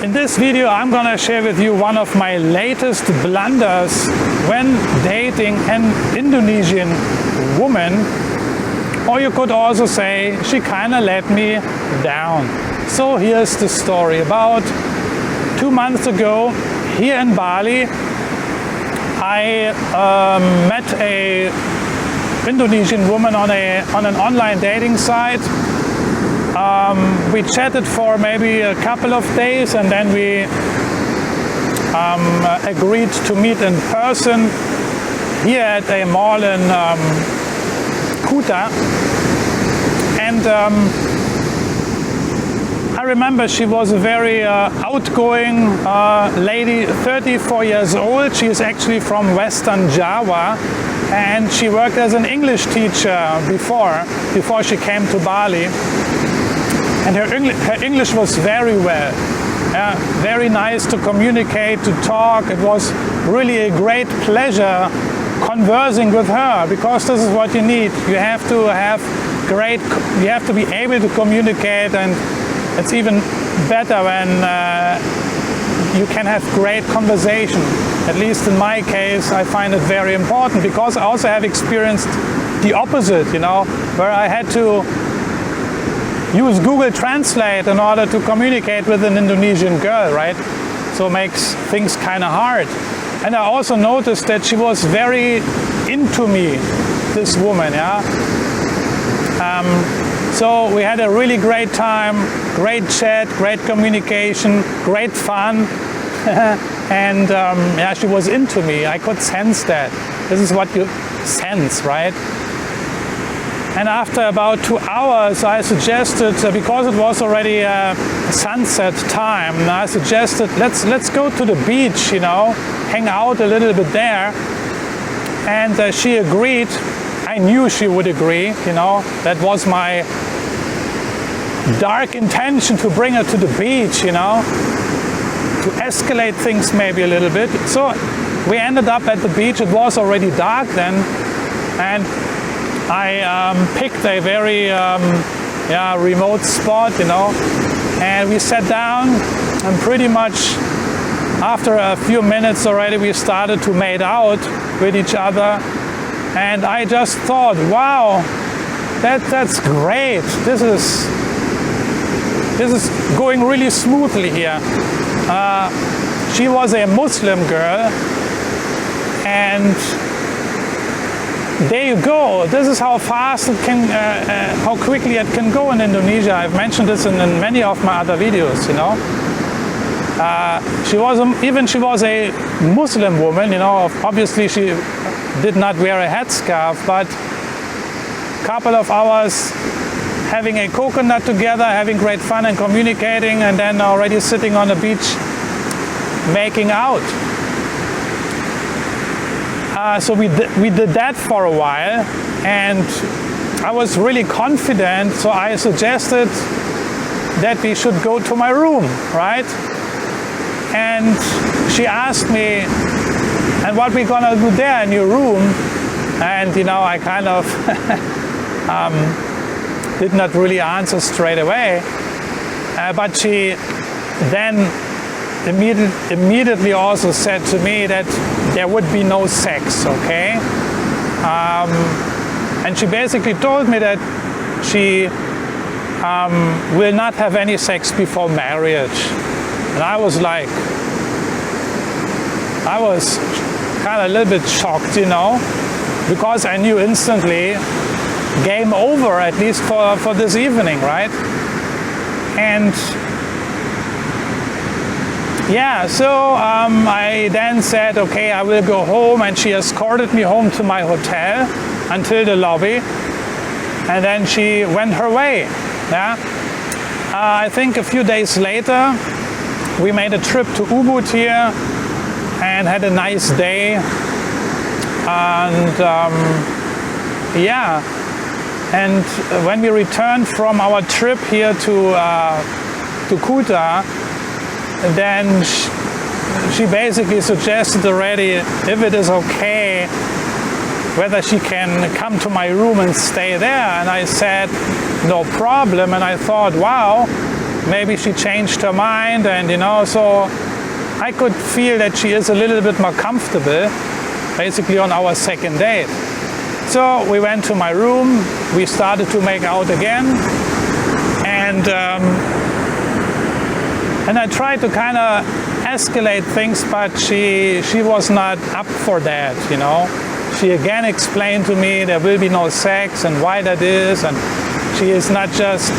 In this video I'm gonna share with you one of my latest blunders when dating an Indonesian woman, or you could also say she kinda let me down. So here's the story. About 2 months ago here in Bali, I met a Indonesian woman on an online dating site. We chatted for maybe a couple of days, and then we agreed to meet in person here at a mall in Kuta. And I remember she was a very outgoing lady, 34 years old. She is actually from Western Java, and she worked as an English teacher before she came to Bali. And her English was very well, very nice to communicate, to talk. It was really a great pleasure conversing with her, because this is what you need. You have to be able to communicate, and it's even better when you can have great conversation. At least in my case, I find it very important, because I also have experienced the opposite, where I had to use Google Translate in order to communicate with an Indonesian girl, right? So it makes things kind of hard. And I also noticed that she was very into me, this woman, so we had a really great time, great chat, great communication, great fun. And she was into me. I could sense that. This is what you sense, right? And after about 2 hours, I suggested, because it was already sunset time, I suggested let's go to the beach, hang out a little bit there. And she agreed. I knew she would agree, That was my dark intention, to bring her to the beach, to escalate things maybe a little bit. So we ended up at the beach. It was already dark then, and I picked a very remote spot, and we sat down, and pretty much after a few minutes already we started to make out with each other. And I just thought, wow, that's great. This is going really smoothly here. She was a Muslim girl, and there you go. This is how fast it can, how quickly it can go in Indonesia. I've mentioned this in many of my other videos, She was a Muslim woman, Obviously she did not wear a headscarf, but a couple of hours having a coconut together, having great fun and communicating, and then already sitting on the beach making out. So we did that for a while, and I was really confident, so I suggested that we should go to my room, right? And she asked me, and what we gonna do there in your room? And I kind of did not really answer straight away, but she then immediately also said to me that there would be no sex, okay? And she basically told me that she will not have any sex before marriage. And I was kind of a little bit shocked, because I knew instantly, game over, at least for this evening, right? And so I then said, okay, I will go home, and she escorted me home to my hotel until the lobby, and then she went her way. I think a few days later, we made a trip to Ubud here, and had a nice day, and and when we returned from our trip here to Kuta, then she basically suggested already if it is okay whether she can come to my room and stay there, and I said no problem. And I thought, wow, maybe she changed her mind, and so I could feel that she is a little bit more comfortable, basically on our second date. So we went to my room, we started to make out again, and I tried to kind of escalate things, but she was not up for that, She again explained to me there will be no sex and why that is, and she is not just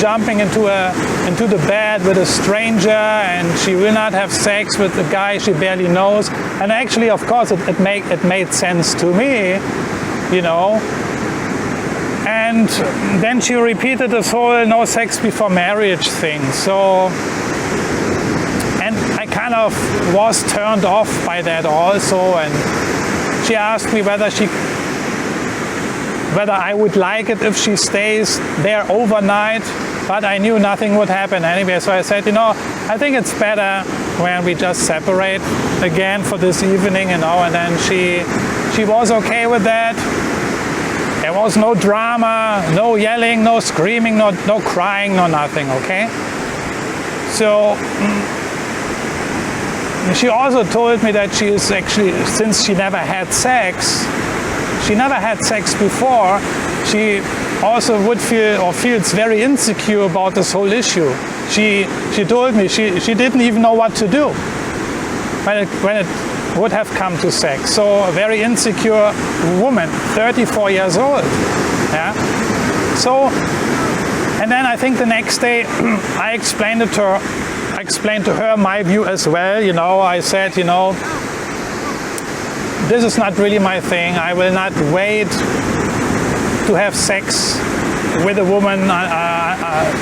jumping into the bed with a stranger, and she will not have sex with a guy she barely knows. And actually, of course, it made sense to me, And then she repeated this whole no sex before marriage thing. So, and I kind of was turned off by that also, and she asked me whether I would like it if she stays there overnight, but I knew nothing would happen anyway. So I said, I think it's better when we just separate again for this evening, And then she was okay with that. There was no drama, no yelling, no screaming, no crying, no nothing, okay? So she also told me that she is actually, since she never had sex before, she also would feel or feels very insecure about this whole issue. She told me she didn't even know what to do when it would have come to sex. So a very insecure woman, 34 years old. Yeah. So, and then I think the next day I explained to her my view as well. I said, this is not really my thing. I will not wait to have sex with a woman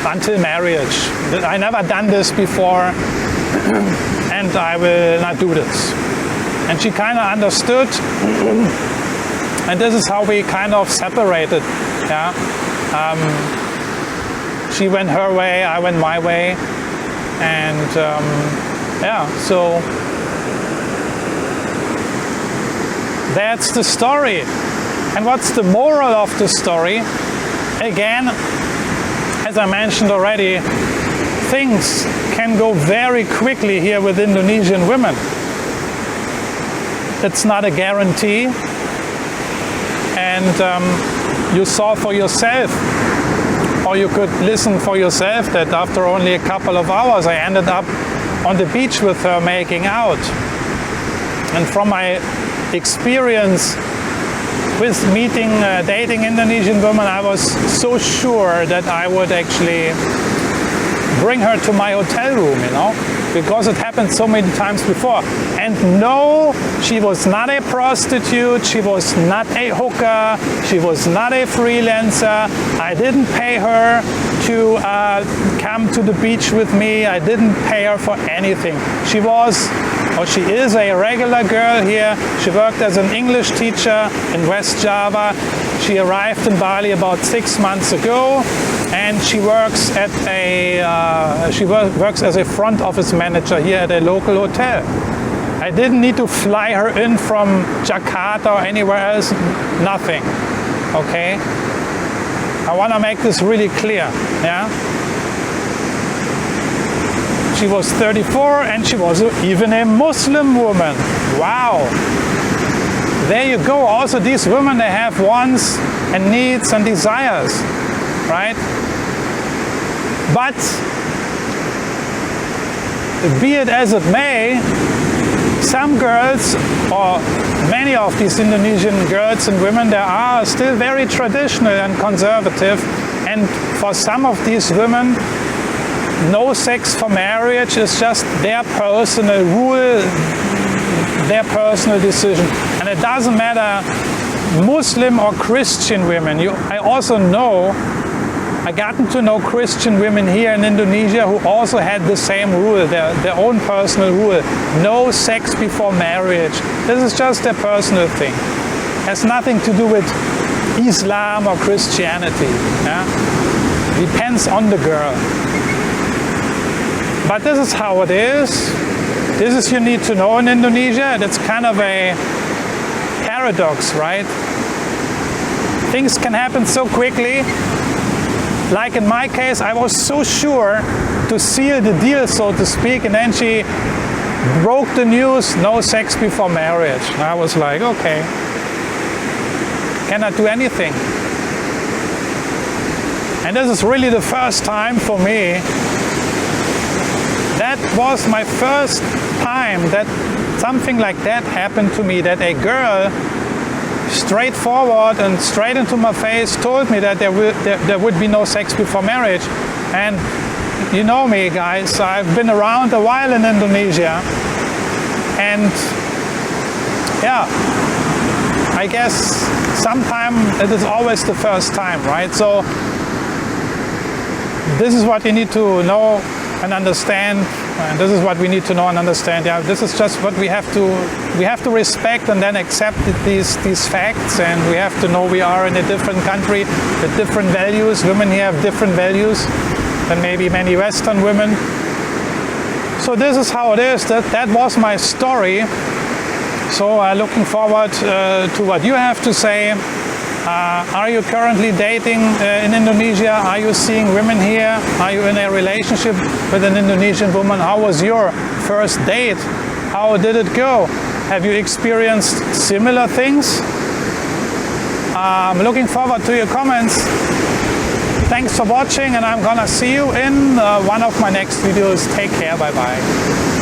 until marriage. I never done this before, and I will not do this. And she kind of understood, and this is how we kind of separated. Yeah, she went her way, I went my way, and so that's the story. And what's the moral of the story? Again, as I mentioned already, things can go very quickly here with Indonesian women. It's not a guarantee, and you saw for yourself, or you could listen for yourself, that after only a couple of hours I ended up on the beach with her making out. And from my experience with dating Indonesian women, I was so sure that I would actually bring her to my hotel room, because it happened so many times before. And no, she was not a prostitute, she was not a hooker, she was not a freelancer. I didn't pay her to come to the beach with me. I didn't pay her for anything. She is a regular girl here. She worked as an English teacher in West Java. She arrived in Bali about 6 months ago, and she works works as a front office manager here at a local hotel. I didn't need to fly her in from Jakarta or anywhere else. Nothing. Okay? I want to make this really clear. Yeah? She was 34, and she was even a Muslim woman. Wow. There you go. Also, these women, they have wants and needs and desires, right? But be it as it may, some girls, or many of these Indonesian girls and women, they are still very traditional and conservative. And for some of these women, no sex for marriage is just their personal rule, their personal decision. And it doesn't matter Muslim or Christian women. I also know, I gotten to know Christian women here in Indonesia who also had the same rule, their own personal rule. No sex before marriage. This is just their personal thing. Has nothing to do with Islam or Christianity. Yeah? Depends on the girl. But this is how it is. This is you need to know in Indonesia. That's kind of a paradox, right? Things can happen so quickly. like in my case, I was so sure to seal the deal, so to speak, and then she broke the news, no sex before marriage. I was like, okay, cannot do anything. And this is really the first time for me. That was my first time that something like that happened to me, that a girl straightforward and straight into my face told me that there would be no sex before marriage. And you know me, guys, I've been around a while in Indonesia, and yeah, I guess sometimes it is always the first time, right? So this is what you need to know and understand, and this is what we need to know and understand. Yeah, this is just what we have to respect and then accept these facts, and we have to know we are in a different country with different values. Women here have different values than maybe many Western women. So this is how it is. That was my story. So looking forward to what you have to say. Are you currently dating in Indonesia? Are you seeing women here? Are you in a relationship with an Indonesian woman? How was your first date? How did it go? Have you experienced similar things? I'm looking forward to your comments. Thanks for watching, and I'm gonna see you in one of my next videos. Take care, bye bye.